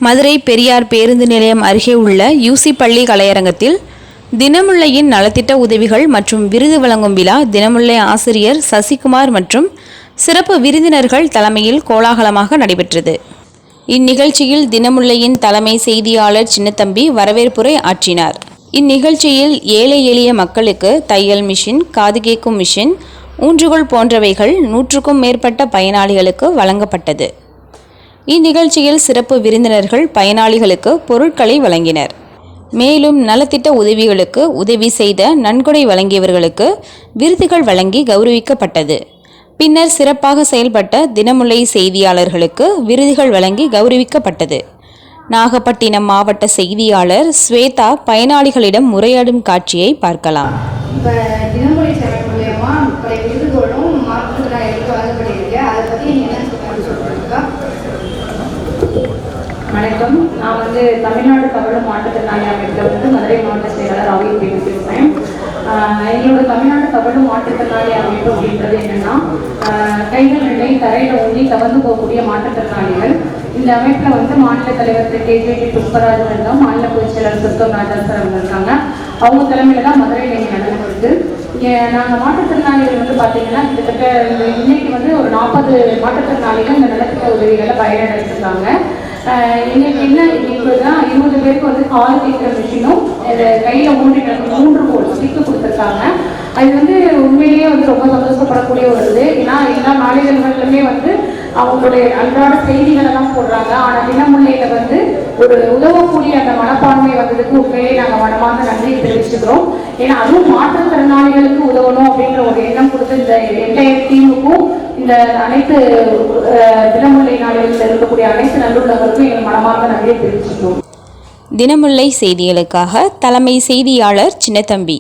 மதுரை பெரியார் பேருந்து நிலையம் அருகே உள்ள யூசி பள்ளி கலையரங்கத்தில் தினமுல்லையின் நலத்திட்ட உதவிகள் மற்றும் விருது வழங்கும் விழா தினமுல்லை ஆசிரியர் சசிகுமார் மற்றும் சிறப்பு விருந்தினர்கள் தலைமையில் கோலாகலமாக நடைபெற்றது. இந்நிகழ்ச்சியில் தினமுல்லையின் தலைமை செய்தியாளர் சின்னத்தம்பி வரவேற்புரை ஆற்றினார். இந்நிகழ்ச்சியில் ஏழை எளிய மக்களுக்கு தையல் மிஷின், காது கேட்கும் மிஷின், ஊன்றுகோல் போன்றவைகள் 100க்கும் மேற்பட்ட பயனாளிகளுக்கு வழங்கப்பட்டது. இந்நிகழ்ச்சியில் சிறப்பு விருந்தினர்கள் பயனாளிகளுக்கு பொருட்களை வழங்கினர். மேலும் நலத்திட்ட உதவிகளுக்கு உதவி செய்த நன்கொடை வழங்கியவர்களுக்கு விருதுகள் வழங்கி கௌரவிக்கப்பட்டது. பின்னர் சிறப்பாக செயல்பட்ட தினமுல்லை செய்தியாளர்களுக்கு விருதுகள் வழங்கி கௌரவிக்கப்பட்டது. நாகப்பட்டினம் மாவட்ட செய்தியாளர் ஸ்வேதா பயனாளிகளிடம் உரையாடும் காட்சியை பார்க்கலாம். வணக்கம். நான் தமிழ்நாடு கவலை மாற்றுத்திறனாளி அமைப்பில் மதுரை மாவட்ட செயலாளர் ஆகியோர் பேசுகிறேன். எங்களோட தமிழ்நாடு கவலை மாற்றுத்திறனாளி அமைப்பு அப்படின்றது என்னன்னா, கைகள் நிலை தரையில ஊன்றி கவர்ந்து போகக்கூடிய மாற்றுத்திறனாளிகள். இந்த அமைப்பில் மாநில தலைவர் KJT புஷ்பராஜ் இருந்தோம், மாநில பொதுச் செயலர் சுத்தம் ராஜா சார் அவங்க இருக்காங்க. அவங்க தலைமையில தான் மதுரையில் இங்கே நடந்துருக்கு. நாங்கள் மாற்றுத்திறனாளிகள் பார்த்தீங்கன்னா கிட்டத்தட்ட இன்னைக்கு ஒரு 40 மாற்றுத்திறனாளிகள் இந்த நலத்திட்ட உதவிகளை பயனடைஞ்சிருக்காங்க. எங்களுக்கு என்ன இப்போதான் 20 பேருக்கு கால் கேட்குற மிஷினும் கையில் ஊன்றுகோல் ஸ்டிக்கு கொடுத்துருக்காங்க. அது உண்மையிலேயே ரொம்ப சந்தோஷப்படக்கூடிய ஒரு இது. ஏன்னா எல்லா நாளிதழ்களிலுமே அவங்களுடைய அன்றாட செய்திகளை தான் போடுறாங்க. ஆனால் தினமுல்லையில் ஒரு உதவக்கூடிய அந்த மனப்பான்மை வந்ததுக்கு உண்மையிலேயே நாங்கள் மனமார்ந்த நன்றியை தெரிவிச்சுக்கிறோம். ஏன்னா அதுவும் மாற்றுத்திறனாளிகளுக்கு உதவணும் அப்படின்ற ஒரு எண்ணம் கொடுத்து இந்த என்டையர் டீமுக்கும் இந்த அனைத்து தினமுல்லை நாளிதழில் இருக்கக்கூடிய அனைத்து நல்லுள்ளவர்களுக்கும் எங்கள் மனமார்ந்த நன்றியை தெரிவிச்சுக்கிறோம். தினமுல்லை செய்திகளுக்காக தலைமை செய்தியாளர் சின்னத்தம்பி.